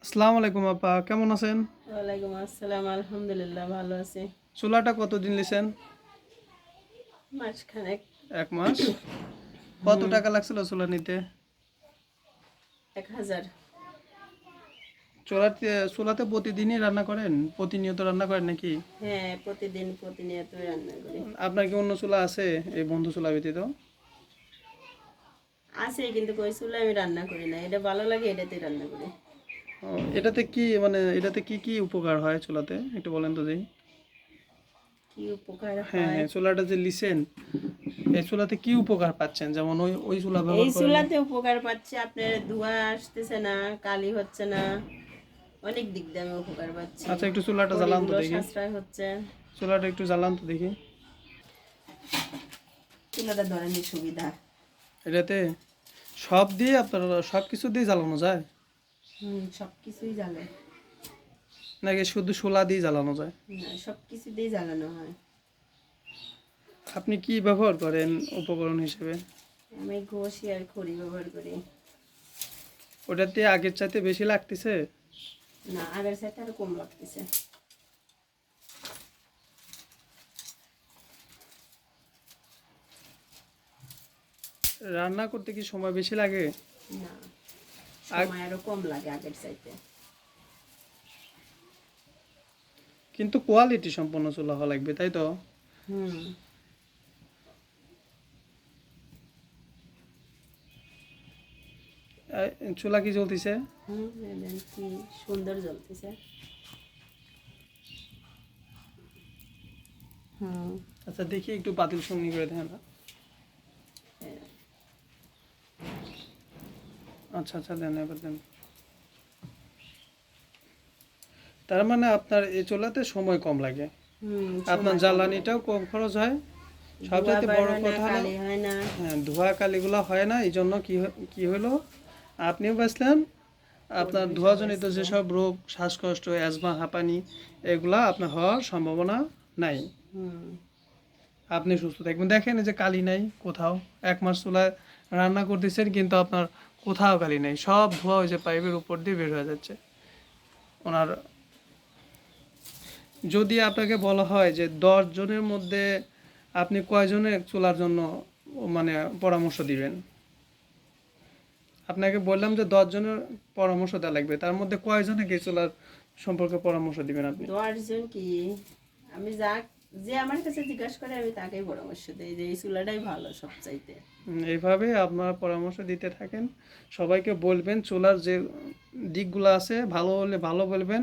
আসসালামু আলাইকুম আপা, কেমন আছেন? ওয়ালাইকুম আসসালাম, আলহামদুলিল্লাহ ভালো আছি। চুলাটা কতদিন নিছেন? মাসখানেক। 1 মাস। কত হুম। টাকা লাগছিল চুলা নিতে? 1000। চুলাতে প্রতিদিনই রান্না করেন? প্রতিনিয়ত রান্না করেন নাকি? হ্যাঁ, প্রতিদিন প্রতিনিয়ত রান্না করি। আপনার কি অন্য চুলা আছে এই বন্ধু চুলা ব্যতীত? আছে কিন্তু কই চুলা আমি রান্না করি না, এটা ভালো লাগে এটাতে রান্না করি। ও, এটাতে কি কি উপকার হয় চুলাতে একটু বলেন তো দেখি। কি উপকার হ্যাঁ হয়? হ্যাঁ, চুলাটা যে লিছেন, এই চুলাতে কি উপকার পাচ্ছেন? যেমন ওই ওই চুলা এই ব্যবহার করেন। চুলাতে উপকার পাচ্ছি, আপনার ধোঁয়া আসতেছে না, কালি হচ্ছে না, অনেক দিক দিয়ে আমি উপকার পাচ্ছি। আচ্ছা, একটু চুলাটা জ্বালান তো খড়িগুলো দেখি। সাশ্রয় হচ্ছে। চুলাটা একটু জ্বালান তো দেখি। চুলাটা ধরনের সুবিধা। এটাতে সব দিয়ে আপনার সব কিছু দিয়ে জ্বালানো যায় সব কিছুই জ্বালে। নাকি শুধু শোলা দিয়ে জ্বালানো যায়? না, সব কিছু দিয়ে জ্বালানো হয়। আপনি কি ব্যবহার করেন উপকরণ হিসেবে? আমি ঘষি আর খড়ি ব্যবহার করি। ওটাতে আগের চাইতে বেশি লাগতেছে? না, আগের সাথে আরো কম লাগতেছে। রান্না করতে কি সময় বেশি লাগে? না, আগ- সময় আরো কম লাগে আগের চাইতে। কিন্তু কোয়ালিটি সম্পন্ন চুলা হওয়া লাগবে, তাই তো? হুম। চুলা কি জ্বলতেছে? হুম, দেখেন কি সুন্দর জ্বলতেছে। হুম। আচ্ছা, দেখি একটু পাতিল সঙ্গী করে দেন না। আচ্ছা আচ্ছা, দেন এবার দেন। তার মানে আপনার এই চুলাতে সময় কম লাগে, হুম, আপনার সময় কম লাগে। জ্বালানিটাও কম খরচ হয়। ধোঁয়া সবচাইতে বের বড় হয় না, কথা হলো, কালি হয় না। হ্যাঁ, ধোঁয়া কালিগুলো হয় না। এই জন্য কি হলো, আপনিও বাঁচলেন, আপনার পরিবেশও ধোঁয়াজনিত বাঁচবে। যেসব রোগ, শ্বাসকষ্ট, অ্যাজমা, হাঁপানি, এগুলা আপনার হওয়ার সম্ভাবনা নাই। হুম। আপনি সুস্থ থাকবেন। দেখেন এই যে কালি নাই কোথাও। 1 মাস চুলায় রান্না করতেছেন কিন্তু আপনার কোথাও কালি নাই, সব ধোঁয়া ওই যে পাইপের উপর দিয়ে বের হয়ে যাচ্ছে ওনার। যদি আপনাকে বলা হয় যে 10 জনের মধ্যে আপনি কয়জনের চুলার জন্য মানে পরামর্শ দিবেন, আপনাকে বললাম যে 10 জনের পরামর্শ দেওয়া লাগবে, তার মধ্যে কয়জনকে চুলার সম্পর্কে পরামর্শ দিবেন আপনি? 10 জন কি, আমি যে আমার কাছে জিজ্ঞাসা করে আমি তাকেই পরামর্শ দিই যে এই চুলাটাই ভালো সবচাইতে। এইভাবে আপনারা পরামর্শ দিতে থাকেন, সবাইকে বলবেন চুলার যে দিকগুলো আছে, ভালো হলে ভালো বলবেন,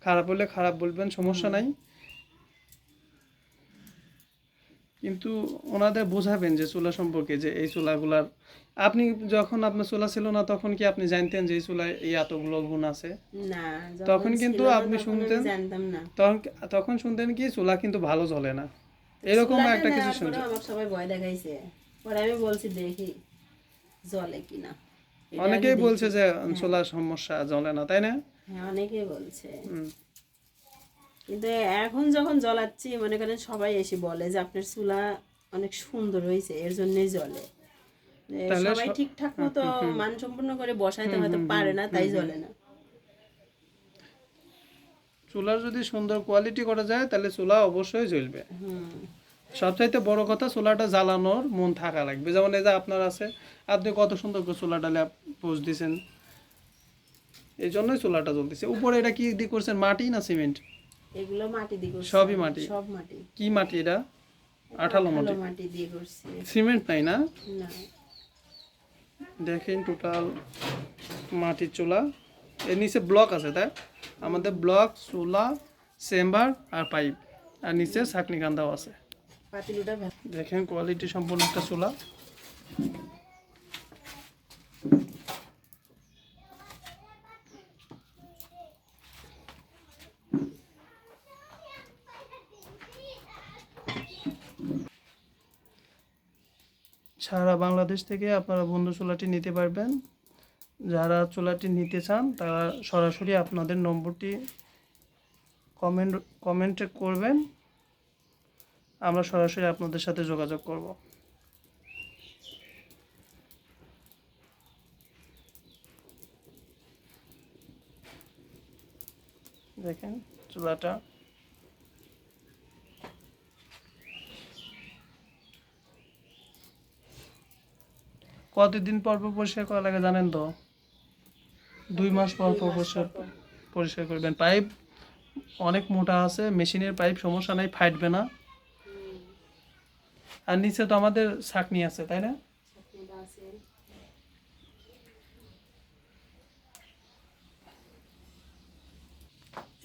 খারাপ হলে খারাপ বলবেন, সমস্যা হুম। নাই। কিন্তু ওনাদের বোঝাবেন যে চুলা সম্পর্কে, যে এই চুলাগুলার, আপনি যখন আপনার চুলা ছিল না তখন কি আপনি জানতেন যে এই চুলায় এই এতগুলো গুণ আছে? না, যখন তখন কিন্তু ছিল না আপনি তখন আমি শুনতেন, জানতাম না। তখন তখন শুনতেন কি চুলা কিন্তু ভালো জ্বলে না, তো এরকম চুলাটা একটা কিছু নেওয়ার পরেও শুনছেন। আমাকে সবাই ভয় দেখাইছে। পরে আমি বলছি দেখি জ্বলে কিনা, এটা আগে অনেকেই বলছে দেখি। যে হ্যাঁ। চুলার সমস্যা, জ্বলে না, তাই না? হ্যাঁ, অনেকেই বলছে। হুম। কিন্তু এখন যখন জ্বলাচ্ছি মনে করেন সবাই এসে বলে যে আপনার চুলা অনেক সুন্দর হয়েছে, এর জন্যই জ্বলে। তাহলে সবাই ঠিকঠাক হুম মতো হুম হুম মানসম্পন্ন করে বসাইতে হুম হয়তো হুম হুম পারে না, হুম তাই হুম। জ্বলে না। চুলার যদি সুন্দর কোয়ালিটি করা যায় তাহলে চুলা অবশ্যই জ্বলবে। হুম। সবচাইতে বড় কথা, চুলাটা জ্বালানোর মন থাকা লাগবে। যেমন এই যে আপনার আছে, আপনি কত সুন্দর করে চুলাটা পোজ দিয়েছেন, এই জন্যই চুলাটা জ্বলতেছে। উপরে এটা কি দিয়ে করছেন, মাটি না সিমেন্ট? এগুলো মাটি দিয়ে করছি সবই আমি, মাটি? সব মাটি। কি মাটি এটা? এটা আঠালো আঠালো মাটি? মাটি দিয়ে করছি। সিমেন্ট নাই না? না। দেখেন টোটাল মাটির চুলা, এর নিচে ব্লক আছে, তাই আমাদের ব্লক, চুলা, চেম্বার আর পাইপ, আর নিচে ছাকনি কান্দাও আছে। পাতিলুটা দেখেন কোয়ালিটি সম্পন্ন একটা চুলা। সারা বাংলাদেশ থেকে আপনারা বন্ধু চুলাটি নিতে পারবেন। যারা চুলাটি নিতে চান তারা সরাসরি আপনাদের নম্বরটি কমেন্টে করবেন, আমরা সরাসরি আপনাদের সাথে যোগাযোগ করব। দেখেন চুলাটা কতদিন পর পর পরিষ্কার করা লাগে জানেন তো? 2 মাস পর পর পরিষ্কার করবেন। পাইপ অনেক মোটা আছে, মেশিনের পাইপ, সমস্যা নাই, ফাটবে না। আর নিচে তো আমাদের ছাঁকনি আছে, তাই না? ছাকনিটা আছে।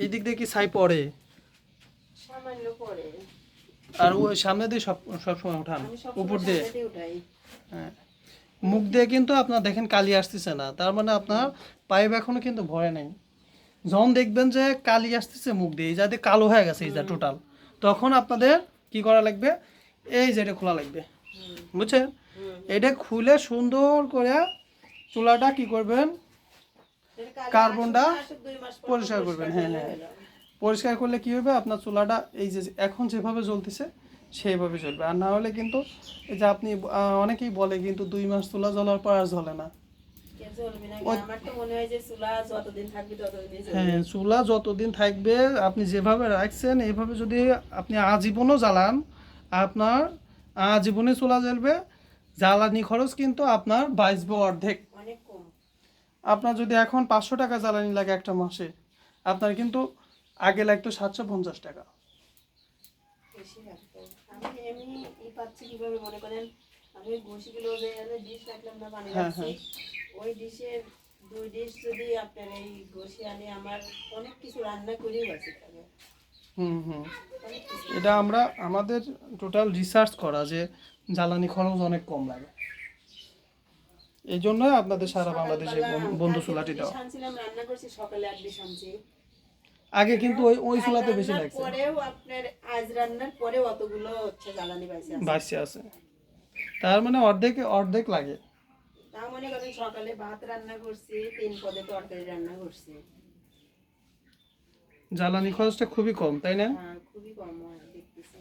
এই দিক দিয়ে কি ছাই পড়ে? সামান্য পরে আর ওই সামনে দিয়ে সব সময় উঠান, আমি সব উপর দিয়ে। উঠাই। হ্যাঁ, মুখ দিয়ে কিন্তু আপনার দেখেন কালি আসতেছে না, তার মানে আপনার পাইপ এখনো কিন্তু ভরে নাই। যখন দেখবেন যে কালি আসতেছে মুখ দিয়ে, এই যাতে কালো হয়ে গেছে এই যা টোটাল, তখন আপনাদের কি করা লাগবে, এই যে এটা খোলা লাগবে, বুঝছেন? এটা খুলে সুন্দর করে চুলাটা কি করবেন, কার্বনটা পরিষ্কার করবেন। হ্যাঁ হ্যাঁ, পরিষ্কার করলে কি হবে, আপনার চুলাটা এই যে এখন যেভাবে জ্বলতেছে সেইভাবে চলবে। আর না হলে কিন্তু এই যে আপনি অনেকেই বলে কিন্তু 2 মাস চুলা জ্বলার পর আর জ্বলে না। হ্যাঁ, চুলা যতদিন থাকবে, আপনি যেভাবে রাখছেন এইভাবে যদি আপনি আজীবনও জ্বালান, আপনার আজীবনে চুলা জ্বলবে। জ্বালানি খরচ কিন্তু আপনার বাঁচবে অর্ধেক। আপনার যদি এখন 500 টাকা জ্বালানি লাগে একটা মাসে, আপনার কিন্তু আগে লাগতো 750 টাকা। হ্যাঁ হ্যাঁ, ওই ডিশের 2 ডিশ যদি আপনার এই ঘষি আনে, আমার অনেক কিছু রান্না করেই বাঁচে থাকে। এটা আমরা আমাদের টোটাল রিসার্চ করা যে জ্বালানি খরচ অনেক কম লাগে, এই জন্যই আপনাদের সারা বাংলাদেশে বন্ধু চুলাটি দেওয়া। রান্না করছি সকালে 1 ডিশ আনছি। আগে কিন্তু ওই চুলাতে বেশি লাগছে, পরেও আপনার আজ রান্নার পরেও অতগুলো হচ্ছে জ্বালানি বাঁচছে আছে, তার মানে অর্ধেক লাগে। তাও মনে করেন সকালে ভাত রান্না করছি, 3 পদে তরকারি রান্না করছি। জ্বালানি খরচটা খুবই কম, তাই না? হ্যাঁ, খুবই কম হয় দেখতেছি।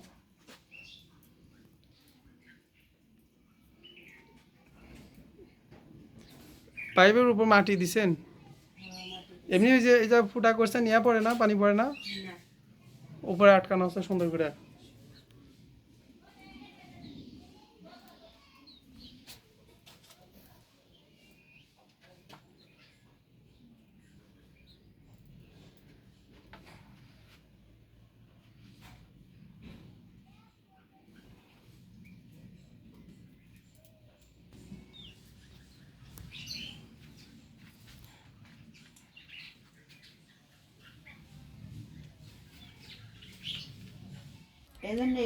পাইপের উপর মাটি দিছেন? এমনি ওই যে এই যে ফুটা করছেন, ইয়া পড়ে না, পানি পড়ে না? উপরে আটকানো আছে সুন্দর করে।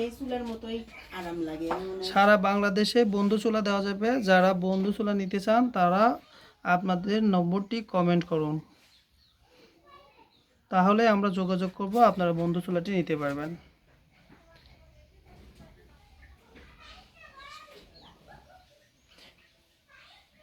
এই চুলার মতোই আরাম লাগে। সারা বাংলাদেশে বন্ধু চুলা দেওয়া যাবে। যারা বন্ধু চুলা নিতে চান তারা আপনাদের নম্বরটি কমেন্ট করুন, তাহলে আমরা যোগাযোগ করব, আপনারা বন্ধু চুলাটি নিতে পারবেন।